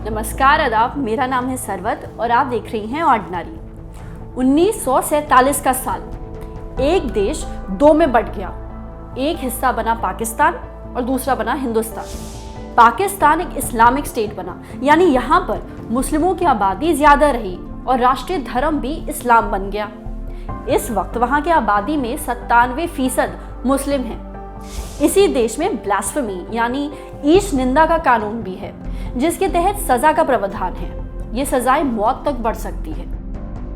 नमस्कार आदाब, मेरा नाम है सरवत और आप देख रही हैं ऑर्डिनरी। 1947 का साल, एक देश दो में बंट गया। एक हिस्सा बना पाकिस्तान और दूसरा बना हिंदुस्तान। पाकिस्तान एक इस्लामिक स्टेट बना, यानी यहाँ पर मुस्लिमों की आबादी ज्यादा रही और राष्ट्रीय धर्म भी इस्लाम बन गया। इस वक्त वहाँ की आबादी में 97% मुस्लिम हैं। इसी देश में ब्लास्फेमी यानी ईश निंदा का कानून भी है, जिसके तहत सजा का प्रावधान है। ये सजाएं मौत तक बढ़ सकती है।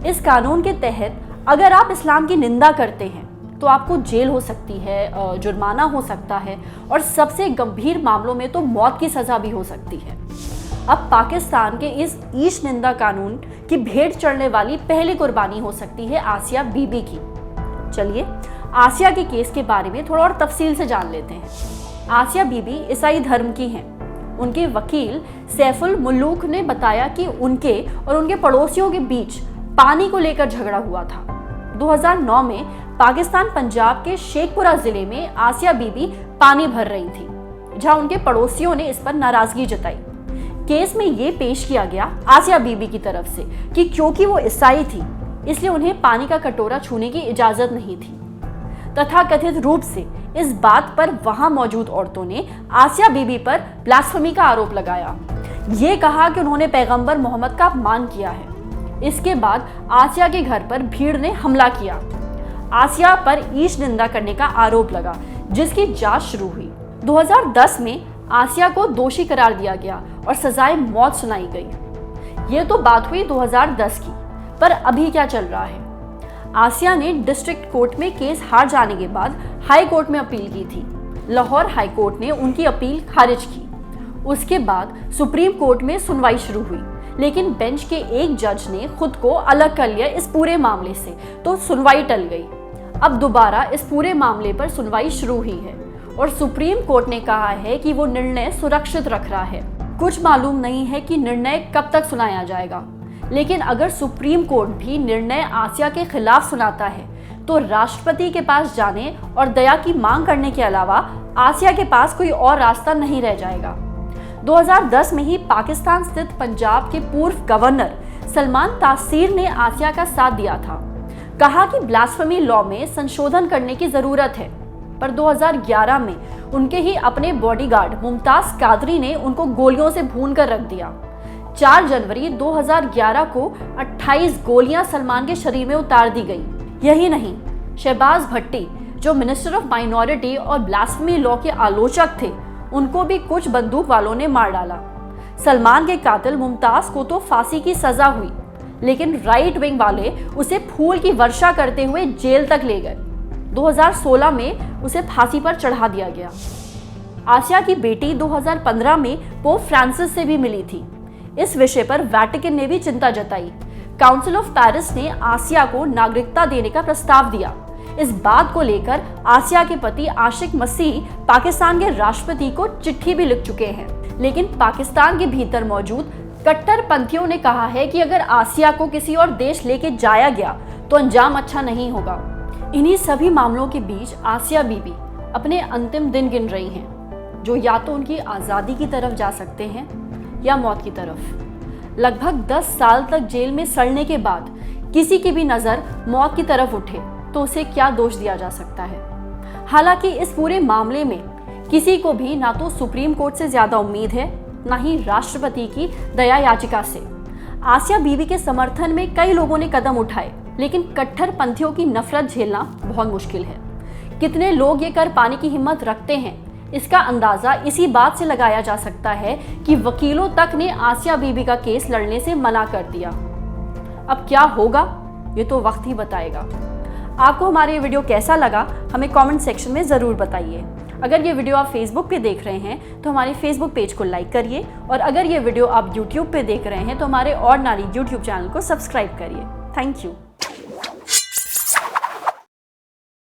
इस कानून के तहत अगर आप इस्लाम की निंदा करते हैं तो आपको जेल हो सकती है, जुर्माना हो सकता है और सबसे गंभीर मामलों में तो मौत की सजा भी हो सकती है। अब पाकिस्तान के इस ईश निंदा कानून की भेंट चढ़ने वाली पहली कुर्बानी हो सकती है आसिया बीबी की। चलिए आसिया के केस के बारे में थोड़ा और तफसील से जान लेते हैं। आसिया बीबी ईसाई धर्म की हैं। उनके वकील सैफुल मुल्लूक ने बताया कि उनके और उनके पड़ोसियों के बीच पानी को लेकर झगड़ा हुआ था। 2009 में पाकिस्तान पंजाब के शेखपुरा जिले में आसिया बीबी पानी भर रही थी, जहां उनके पड़ोसियों ने इस पर नाराजगी जताई। केस में ये पेश किया गया आसिया बीबी की तरफ से कि क्योंकि वो ईसाई थी इसलिए उन्हें पानी का कटोरा छूने की इजाजत नहीं थी। तथाकथित रूप से इस बात पर वहां मौजूद औरतों ने आसिया बीबी पर ब्लास्फेमी का आरोप लगाया। ये कहा कि उन्होंने पैगंबर मोहम्मद का अपमान किया है। इसके बाद आसिया के घर पर भीड़ ने हमला किया। आसिया पर ईश निंदा करने का आरोप लगा, जिसकी जांच शुरू हुई। 2010 में आसिया को दोषी करार दिया गया और सजाए मौत सुनाई गई। ये तो बात हुई 2010 की, पर अभी क्या चल रहा है? आसिया ने डिस्ट्रिक्ट कोर्ट में केस हार जाने के बाद हाई कोर्ट में अपील की थी। लाहौर हाई कोर्ट ने उनकी अपील खारिज की। उसके बाद सुप्रीम कोर्ट में सुनवाई शुरू हुई, लेकिन बेंच के एक जज ने खुद को अलग कर लिया इस पूरे मामले से, तो सुनवाई टल गई। अब दोबारा इस पूरे मामले पर सुनवाई शुरू हुई है और सुप्रीम कोर्ट ने कहा है कि वो निर्णय सुरक्षित रख रहा है। कुछ मालूम नहीं है कि निर्णय कब तक सुनाया जाएगा, लेकिन अगर सुप्रीम कोर्ट भी निर्णय आसिया के खिलाफ सुनाता है तो राष्ट्रपति के पास जाने और दया की मांग करने के अलावा आसिया के पास कोई और रास्ता नहीं रह जाएगा। 2010 में ही पाकिस्तान स्थित पंजाब के पूर्व गवर्नर सलमान तासीर ने आसिया का साथ दिया था। कहा कि ब्लास्फेमी लॉ में संशोधन करने की जरूरत है, पर 2011 में उनके ही अपने बॉडीगार्ड मुमताज कादरी ने उनको गोलियों से भून कर रख दिया। 4 जनवरी 2011 को 28 गोलियां सलमान के शरीर में उतार दी गई। यही नहीं, शहबाज भट्टी जो मिनिस्टर ऑफ माइनॉरिटी और ब्लास्फेमी लॉ के आलोचक थे, उनको भी कुछ बंदूक वालों ने मार डाला। सलमान के कातिल मुमताज को तो फांसी की सजा हुई, लेकिन राइट विंग वाले उसे फूल की वर्षा करते हुए जेल तक ले गए। 2016 में उसे फांसी पर चढ़ा दिया गया। आसिया की बेटी 2015 में पोप फ्रांसिस से भी मिली थी। इस विषय पर वेटिकन ने भी चिंता जताई। काउंसिल ऑफ पेरिस ने आसिया को नागरिकता देने का प्रस्ताव दिया। इस बात को लेकर आसिया के पति आशिक मसीह पाकिस्तान के राष्ट्रपति को चिट्ठी भी लिख चुके हैं, लेकिन पाकिस्तान के भीतर मौजूद कट्टरपंथियों ने कहा है कि अगर आसिया को किसी और देश लेके जाया गया तो अंजाम अच्छा नहीं होगा। इन्हीं सभी मामलों के बीच आसिया बीबी अपने अंतिम दिन गिन रही हैं, जो या तो उनकी आज़ादी की तरफ जा सकते हैं या मौत की तरफ। लगभग 10 साल तक जेल में सड़ने के बाद किसी की भी नज़र मौत की तरफ उठे तो उसे क्या दोष दिया जा सकता है? हालांकि इस पूरे मामले में किसी को भी ना तो सुप्रीम कोर्ट से ज़्यादा उम्मीद है, ना ही राष्ट्रपति की दया याचिका से। आसिया बीबी के समर्थन में कई लोगों ने कदम उठाए, लेकिन कट्टरपंथियों की नफरत झेलना बहुत मुश्किल है। कितने लोग ये कर पाने की हिम्मत रखते हैं, इसका अंदाजा इसी बात से लगाया जा सकता है कि वकीलों तक ने आसिया बीबी का केस लड़ने से मना कर दिया। अब क्या होगा ये तो वक्त ही बताएगा। आपको हमारा ये वीडियो कैसा लगा हमें कमेंट सेक्शन में ज़रूर बताइए। अगर ये वीडियो आप फेसबुक पे देख रहे हैं तो हमारे फेसबुक पेज को लाइक करिए, और अगर ये वीडियो आप यूट्यूब पे देख रहे हैं तो हमारे ऑर्डिनरी यूट्यूब चैनल को सब्सक्राइब करिए। Thank you.